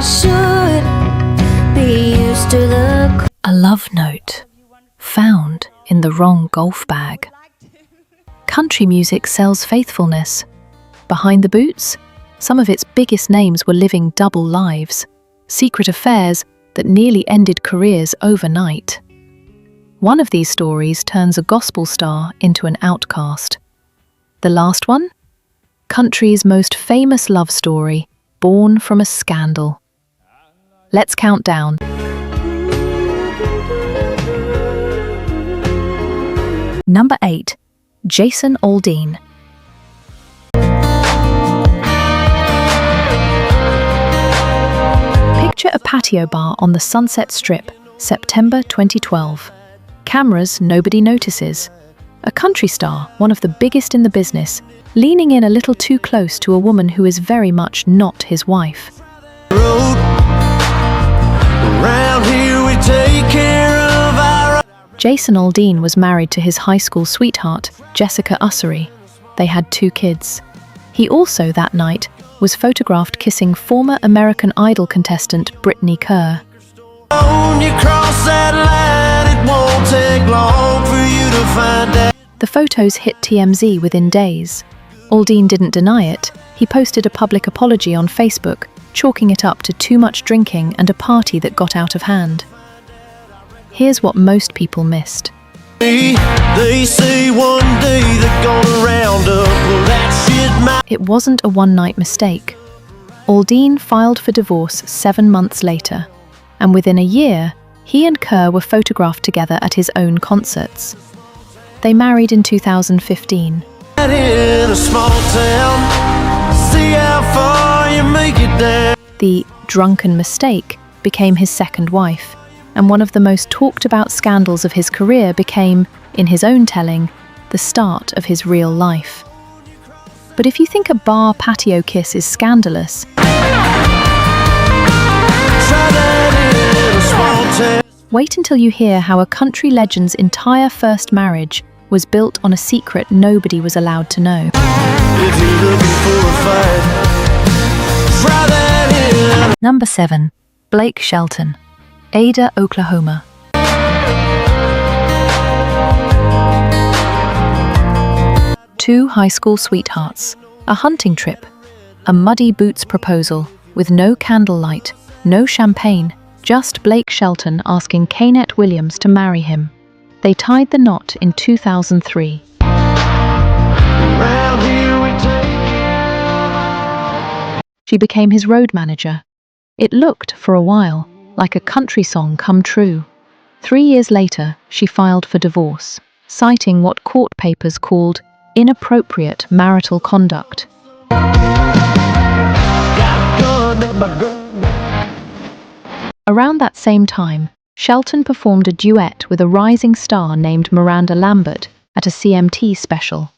should be used to the... A love note found in the wrong golf bag. Country music sells faithfulness. Behind the boots, some of its biggest names were living double lives, secret affairs that nearly ended careers overnight. One of these stories turns a gospel star into an outcast. The last one? Country's most famous love story, born from a scandal. Let's count down. Number 8. Jason Aldean. Picture a patio bar on the Sunset Strip, September 2012. Cameras nobody notices. A country star, one of the biggest in the business, leaning in a little too close to a woman who is very much not his wife. Jason Aldean was married to his high school sweetheart, Jessica Ussery. They had 2 kids. He also, that night, was photographed kissing former American Idol contestant Brittany Kerr. The photos hit TMZ within days. Aldean didn't deny it. He posted a public apology on Facebook, chalking it up to too much drinking and a party that got out of hand. Here's what most people missed. It wasn't a one-night mistake. Aldean filed for divorce 7 months later, and within a year, he and Kerr were photographed together at his own concerts. They married in 2015. The drunken mistake became his second wife, and one of the most talked about scandals of his career became, in his own telling, the start of his real life. But if you think a bar patio kiss is scandalous, wait until you hear how a country legend's entire first marriage was built on a secret nobody was allowed to know. Number 7. Blake Shelton. Ada, Oklahoma. Two high school sweethearts, a hunting trip, a muddy boots proposal with no candlelight, no champagne, just Blake Shelton asking Kaynette Williams to marry him. They tied the knot in 2003. She became his road manager. It looked, for a while, like a country song come true. 3 years later, she filed for divorce, citing what court papers called inappropriate marital conduct. Around that same time, Shelton performed a duet with a rising star named Miranda Lambert at a CMT special.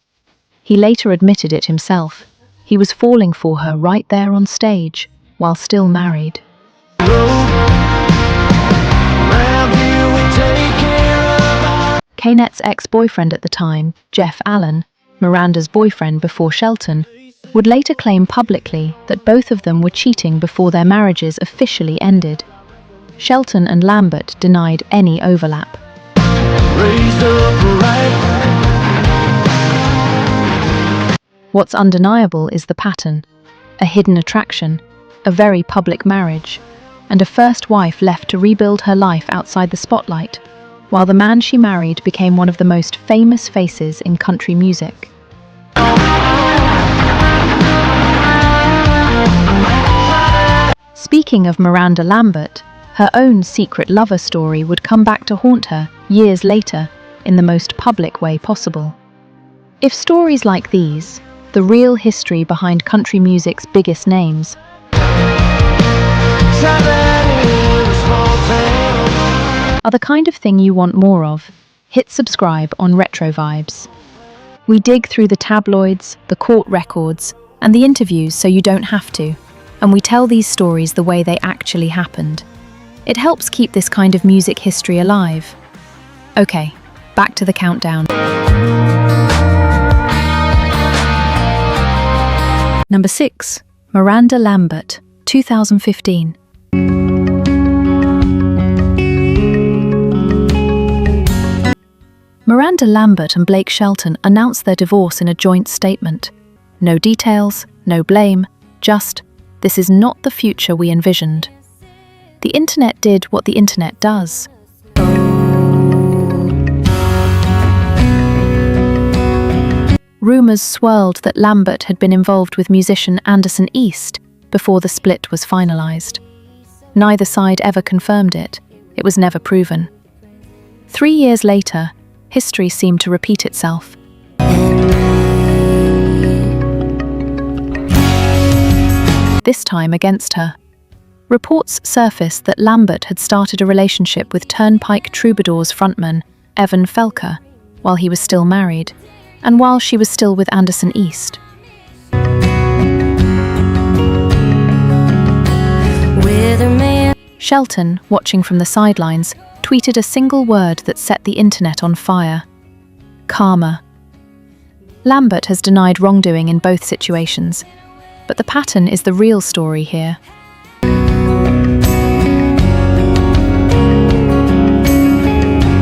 He later admitted it himself. He was falling for her right there on stage, while still married. Kaynette's ex-boyfriend at the time, Jeff Allen, Miranda's boyfriend before Shelton, would later claim publicly that both of them were cheating before their marriages officially ended. Shelton and Lambert denied any overlap. What's undeniable is the pattern: a hidden attraction, a very public marriage, and a first wife left to rebuild her life outside the spotlight, while the man she married became one of the most famous faces in country music. Speaking of Miranda Lambert, her own secret lover story would come back to haunt her years later in the most public way possible. If stories like these, the real history behind country music's biggest names, are the kind of thing you want more of, hit subscribe on Retrovibes. We dig through the tabloids, the court records, and the interviews so you don't have to, and we tell these stories the way they actually happened. It helps keep this kind of music history alive. Okay, back to the countdown. Number 6. Miranda Lambert, 2015. Miranda Lambert and Blake Shelton announced their divorce in a joint statement. No details, no blame, just, "This is not the future we envisioned." The internet did what the internet does. Rumours swirled that Lambert had been involved with musician Anderson East before the split was finalised. Neither side ever confirmed it. It was never proven. 3 years later, history seemed to repeat itself. This time against her. Reports surfaced that Lambert had started a relationship with Turnpike Troubadours frontman Evan Felker while he was still married, and while she was still with Anderson East. Shelton, watching from the sidelines, tweeted a single word that set the internet on fire: karma. Lambert has denied wrongdoing in both situations, but the pattern is the real story here.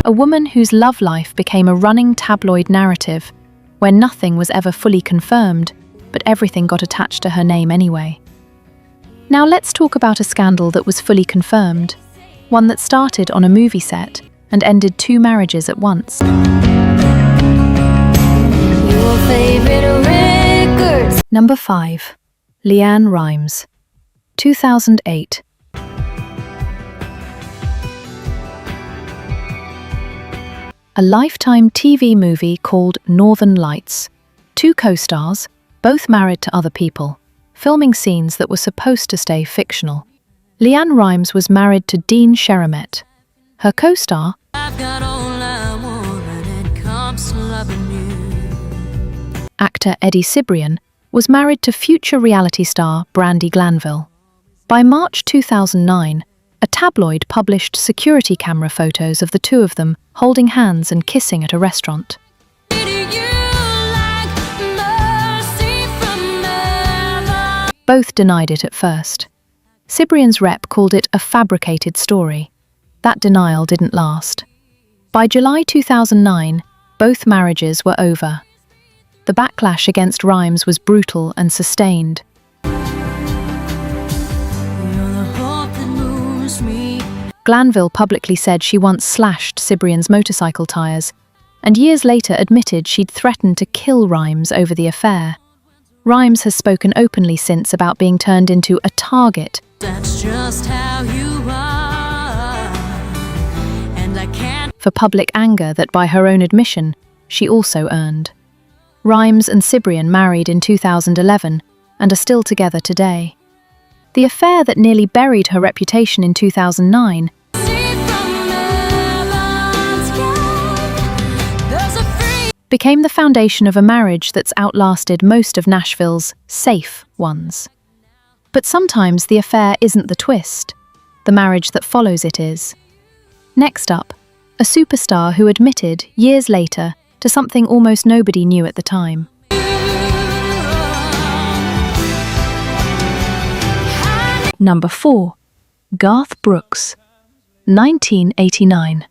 A woman whose love life became a running tabloid narrative, where nothing was ever fully confirmed, but everything got attached to her name anyway. Now let's talk about a scandal that was fully confirmed, one that started on a movie set and ended 2 marriages at once. Your favorite records. Number 5. LeAnn Rimes, 2008. A Lifetime TV movie called Northern Lights. 2 co-stars, both married to other people, filming scenes that were supposed to stay fictional. LeAnn Rimes was married to Dean Sherrimet. Her co-star, actor Eddie Cibrian, was married to future reality star Brandi Glanville. By March 2009, a tabloid published security camera photos of the 2 of them holding hands and kissing at a restaurant. Both denied it at first. Cibrian's rep called it a fabricated story. That denial didn't last. By July 2009, both marriages were over. The backlash against Rimes was brutal and sustained. Glanville publicly said she once slashed Cibrian's motorcycle tyres, and years later admitted she'd threatened to kill Rimes over the affair. Rimes has spoken openly since about being turned into a target. That's just how you are. And I can't. For public anger that, by her own admission, she also earned. Rimes and Cibrian married in 2011 and are still together today. The affair that nearly buried her reputation in 2009 became the foundation of a marriage that's outlasted most of Nashville's safe ones. But sometimes the affair isn't the twist. The marriage that follows it is. Next up, a superstar who admitted, years later, to something almost nobody knew at the time. Number 4. Garth Brooks, 1989.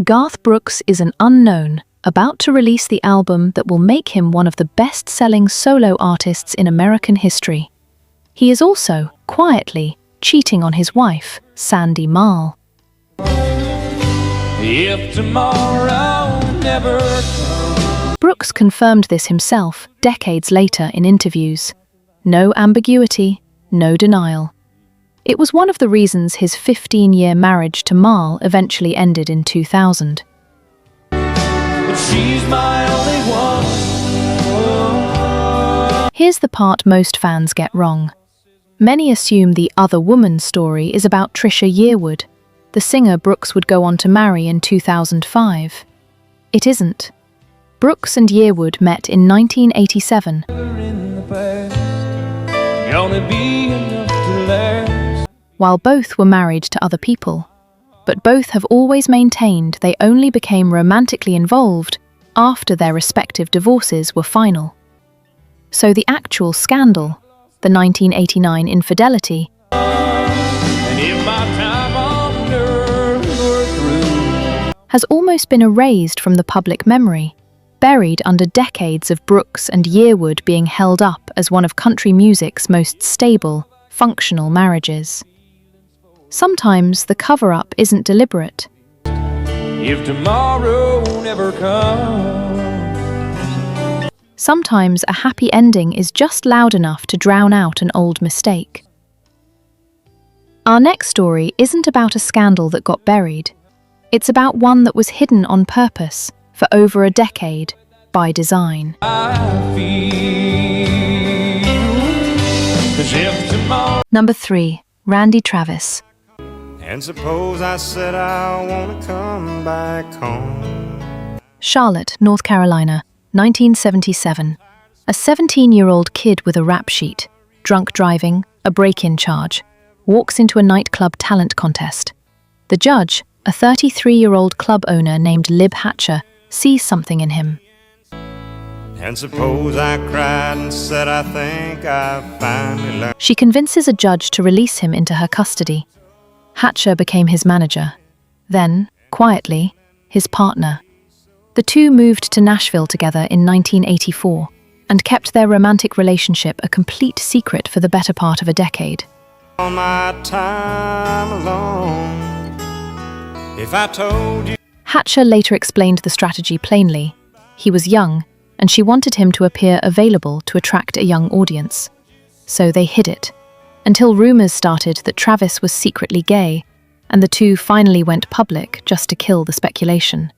Garth Brooks is an unknown, about to release the album that will make him one of the best-selling solo artists in American history. He is also, quietly, cheating on his wife, Sandy Marl. If tomorrow never comes. Brooks confirmed this himself decades later in interviews. No ambiguity, no denial. It was one of the reasons his 15-year marriage to Marl eventually ended in 2000. But she's my only one. Here's the part most fans get wrong. Many assume the Other Woman story is about Trisha Yearwood, the singer Brooks would go on to marry in 2005. It isn't. Brooks and Yearwood met in 1987. While both were married to other people, but both have always maintained they only became romantically involved after their respective divorces were final. So the actual scandal, the 1989 infidelity, has almost been erased from the public memory, buried under decades of Brooks and Yearwood being held up as one of country music's most stable, functional marriages. Sometimes the cover-up isn't deliberate. If tomorrow never comes. Sometimes a happy ending is just loud enough to drown out an old mistake. Our next story isn't about a scandal that got buried. It's about one that was hidden on purpose for over a decade by design. Number 3. Randy Travis. And suppose I said I want to come back home. Charlotte, North Carolina, 1977. A 17-year-old kid with a rap sheet, drunk driving, a break-in charge, walks into a nightclub talent contest. The judge, a 33-year-old club owner named Lib Hatcher, sees something in him. And suppose I cried and said I think I finally learned. She convinces a judge to release him into her custody. Hatcher became his manager. Then, quietly, his partner. The two moved to Nashville together in 1984 and kept their romantic relationship a complete secret for the better part of a decade. All my time alone. If I told you. Hatcher later explained the strategy plainly. He was young, and she wanted him to appear available to attract a young audience. So they hid it, until rumors started that Travis was secretly gay, and the two finally went public just to kill the speculation.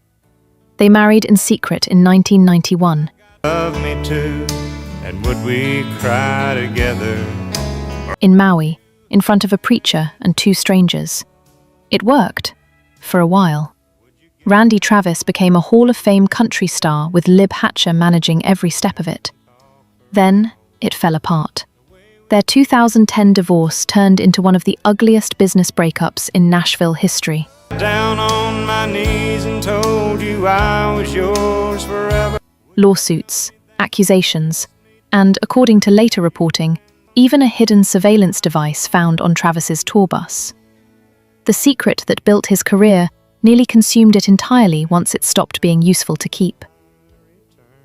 They married in secret in 1991. Love me too, and would we cry together? In Maui, in front of a preacher and two strangers. It worked, for a while. Randy Travis became a Hall of Fame country star with Lib Hatcher managing every step of it. Then, it fell apart. Their 2010 divorce turned into one of the ugliest business breakups in Nashville history. Down on my knees and told you I was yours forever. Lawsuits, accusations, and, according to later reporting, even a hidden surveillance device found on Travis's tour bus. The secret that built his career nearly consumed it entirely once it stopped being useful to keep.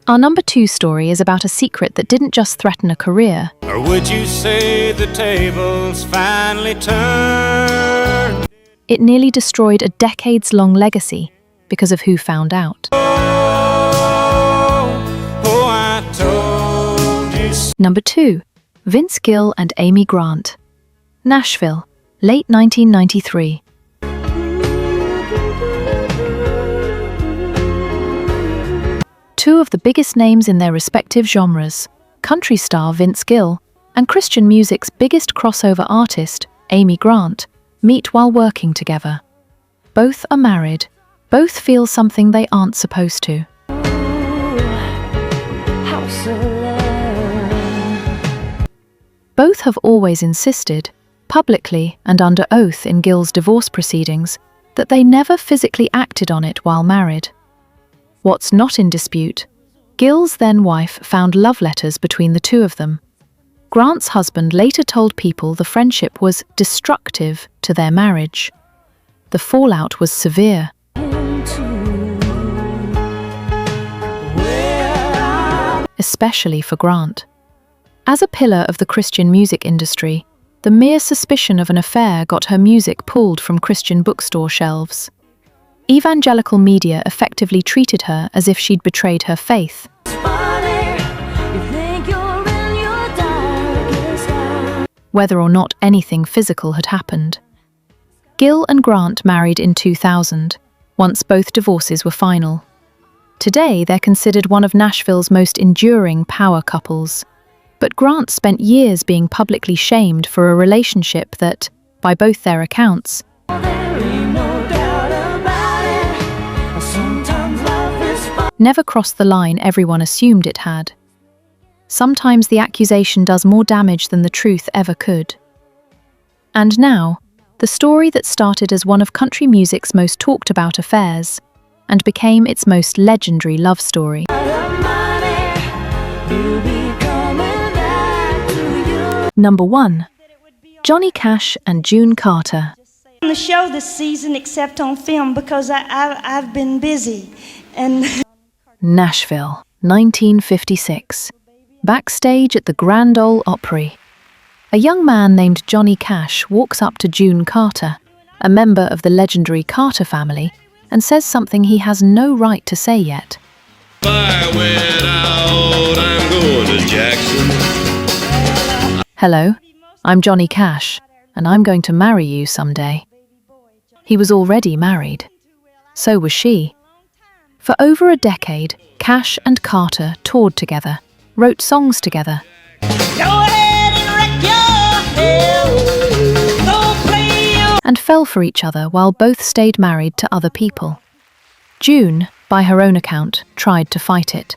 Our number 2 story is about a secret that didn't just threaten a career. Or would you say the tables finally turned? It nearly destroyed a decades-long legacy because of who found out. I told you so. Number 2. Vince Gill and Amy Grant. Nashville, late 1993. Two of the biggest names in their respective genres, country star Vince Gill and Christian music's biggest crossover artist, Amy Grant, meet while working together. Both are married. Both feel something they aren't supposed to. Both have always insisted, publicly and under oath in Gill's divorce proceedings, that they never physically acted on it while married. What's not in dispute, Gill's then-wife found love letters between the two of them. Grant's husband later told people the friendship was destructive to their marriage. The fallout was severe. Especially for Grant. As a pillar of the Christian music industry, the mere suspicion of an affair got her music pulled from Christian bookstore shelves. Evangelical media effectively treated her as if she'd betrayed her faith. Whether or not anything physical had happened. Gill and Grant married in 2000, once both divorces were final. Today, they're considered one of Nashville's most enduring power couples. But Grant spent years being publicly shamed for a relationship that, by both their accounts, never crossed the line everyone assumed it had. Sometimes the accusation does more damage than the truth ever could. And now, the story that started as one of country music's most talked about affairs and became its most legendary love story. Number 1. Johnny Cash and June Carter. On the show this season except on film because I've been busy. And Nashville, 1956. Backstage at the Grand Ole Opry. A young man named Johnny Cash walks up to June Carter, a member of the legendary Carter family, and says something he has no right to say yet. I went out, I'm going to Jackson. Hello, I'm Johnny Cash, and I'm going to marry you someday. He was already married. So was she. For over a decade, Cash and Carter toured together, wrote songs together, and fell for each other while both stayed married to other people. June, by her own account, tried to fight it.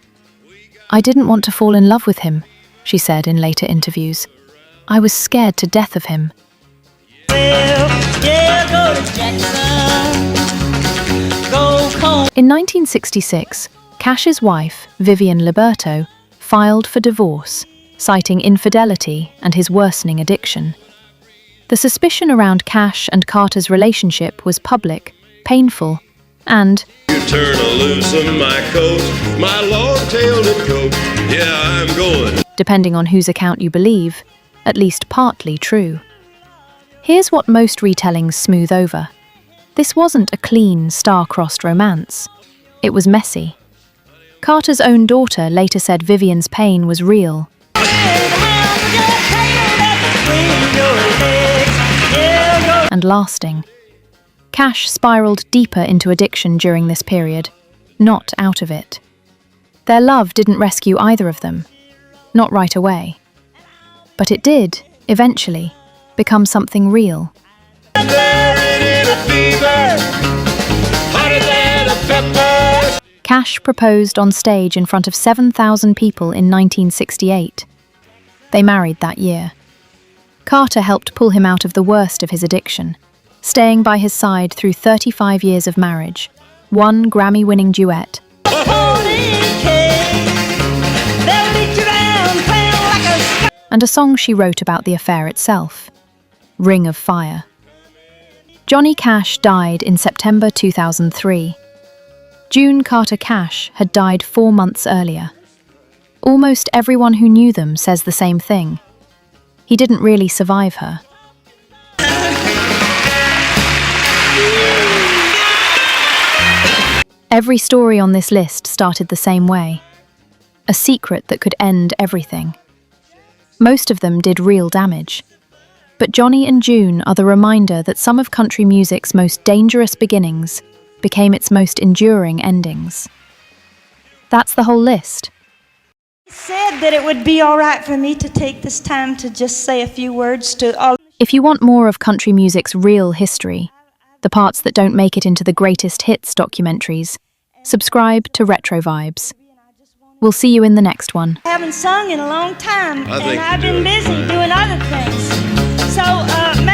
I didn't want to fall in love with him, she said in later interviews. I was scared to death of him. In 1966, Cash's wife, Vivian Liberto, filed for divorce, citing infidelity and his worsening addiction. The suspicion around Cash and Carter's relationship was public, painful, and You turn a loose of my coat, my long-tailed coat. Yeah, I'm going. depending on whose account you believe, at least partly true. Here's what most retellings smooth over. This wasn't a clean, star-crossed romance. It was messy. Carter's own daughter later said Vivian's pain was real. And lasting. Cash spiraled deeper into addiction during this period, not out of it. Their love didn't rescue either of them, not right away. But it did, eventually, become something real. Cash proposed on stage in front of 7,000 people in 1968. They married that year. Carter helped pull him out of the worst of his addiction, staying by his side through 35 years of marriage, one Grammy-winning duet, and a song she wrote about the affair itself, Ring of Fire. Johnny Cash died in September 2003. June Carter Cash had died 4 months earlier. Almost everyone who knew them says the same thing. He didn't really survive her. Every story on this list started the same way. A secret that could end everything. Most of them did real damage. But Johnny and June are the reminder that some of country music's most dangerous beginnings became its most enduring endings. That's the whole list. I said that it would be all right for me to take this time to just say a few words to all. If you want more of country music's real history, the parts that don't make it into the greatest hits documentaries, subscribe to Retrovibes. We'll see you in the next one. I haven't sung in a long time, I think and I've you're been doing busy fine. doing other things. So